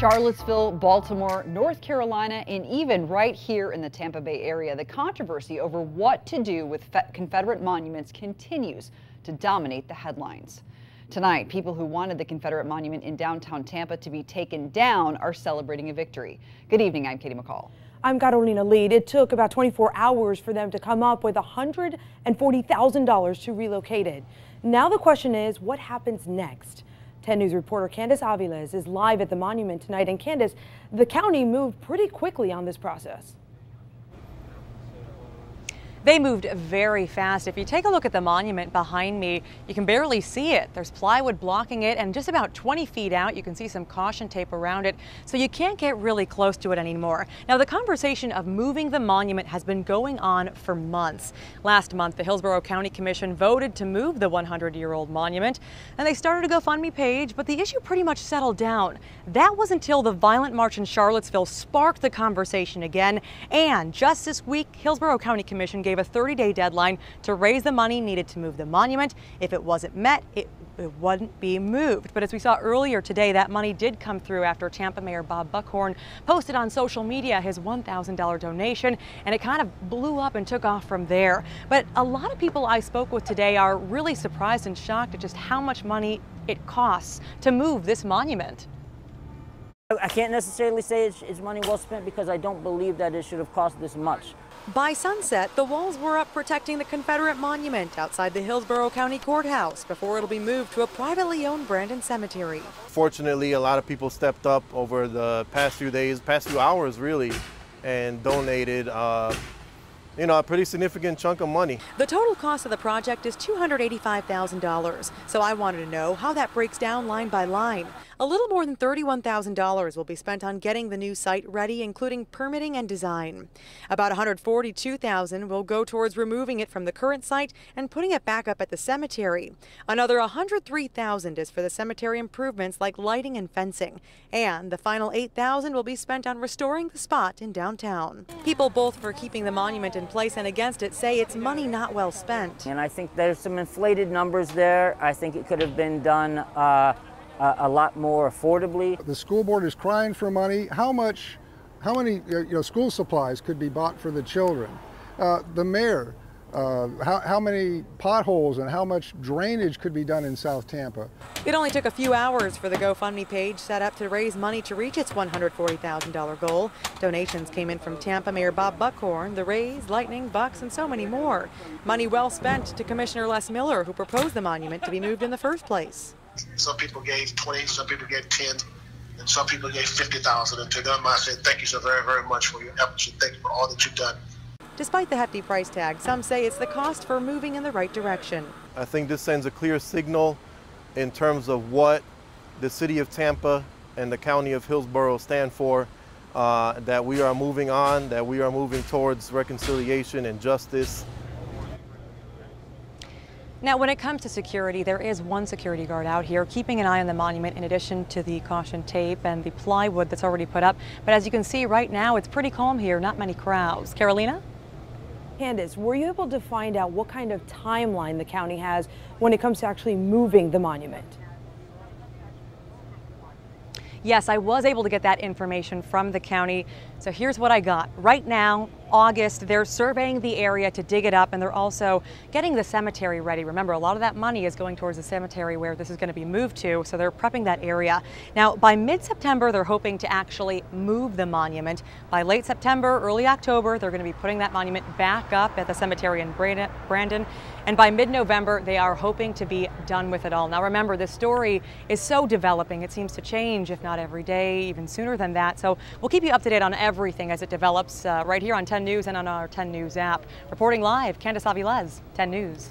Charlottesville, Baltimore, North Carolina, and even right here in the Tampa Bay area, the controversy over what to do with Confederate monuments continues to dominate the headlines. Tonight, people who wanted the Confederate monument in downtown Tampa to be taken down are celebrating a victory. Good evening, I'm Katie McCall. I'm Carolina Lead. It took about 24 hours for them to come up with $140,000 to relocate it. Now the question is, what happens next? 10 News reporter Candace Aviles is live at the monument tonight. And Candace, the county moved pretty quickly on this process. They moved very fast. If you take a look at the monument behind me, you can barely see it. There's plywood blocking it, and just about 20 feet out, you can see some caution tape around it, so you can't get really close to it anymore. Now, the conversation of moving the monument has been going on for months. Last month, the Hillsborough County Commission voted to move the 100-year-old monument, and they started a GoFundMe page, but the issue pretty much settled down. That was until the violent march in Charlottesville sparked the conversation again, and just this week, Hillsborough County Commission gave a 30-day deadline to raise the money needed to move the monument. If it wasn't met, it wouldn't be moved. But as we saw earlier today, that money did come through after Tampa Mayor Bob Buckhorn posted on social media his $1,000 donation, and it kind of blew up and took off from there. But a lot of people I spoke with today are really surprised and shocked at just how much money it costs to move this monument. I can't necessarily say it's money well spent because I don't believe that it should have cost this much. By sunset, the walls were up protecting the Confederate monument outside the Hillsborough County Courthouse before it'll be moved to a privately owned Brandon cemetery. Fortunately, a lot of people stepped up over the past few days, past few hours really, and donated a pretty significant chunk of money. The total cost of the project is $285,000. So I wanted to know how that breaks down line by line. A little more than $31,000 will be spent on getting the new site ready, including permitting and design. About $142,000 will go towards removing it from the current site and putting it back up at the cemetery. Another $103,000 is for the cemetery improvements like lighting and fencing. And the final $8,000 will be spent on restoring the spot in downtown. People both for keeping the monument in place and against it say it's money not well spent. And I think there's some inflated numbers there. I think it could have been done a lot more affordably. The school board is crying for money. How many school supplies could be bought for the children? The mayor, how many potholes and how much drainage could be done in South Tampa? It only took a few hours for the GoFundMe page set up to raise money to reach its $140,000 goal. Donations came in from Tampa Mayor Bob Buckhorn, the Rays, Lightning, Bucks, and so many more. Money well spent to Commissioner Les Miller, who proposed the monument to be moved in the first place. Some people gave 20, some people gave 10, and some people gave 50,000. And to them, I said, thank you so very, very much for your efforts, and thank you for all that you've done. Despite the hefty price tag, some say it's the cost for moving in the right direction. I think this sends a clear signal in terms of what the city of Tampa and the county of Hillsborough stand for, that we are moving on, that we are moving towards reconciliation and justice. Now, when it comes to security, there is one security guard out here keeping an eye on the monument in addition to the caution tape and the plywood that's already put up. But as you can see right now, it's pretty calm here, not many crowds. Carolina? Candace, were you able to find out what kind of timeline the county has when it comes to actually moving the monument? Yes, I was able to get that information from the county. So here's what I got. Right now, August, they're surveying the area to dig it up, and they're also getting the cemetery ready. Remember, a lot of that money is going towards the cemetery where this is going to be moved to, so they're prepping that area. Now, by mid-September, they're hoping to actually move the monument. By late September, early October, they're going to be putting that monument back up at the cemetery in Brandon. And by mid-November, they are hoping to be done with it all. Now, remember, this story is so developing. It seems to change, if not every day, even sooner than that. So we'll keep you up to date on everything as it develops right here on 10 News and on our 10 News app. Reporting live, Candace Aviles, 10 News.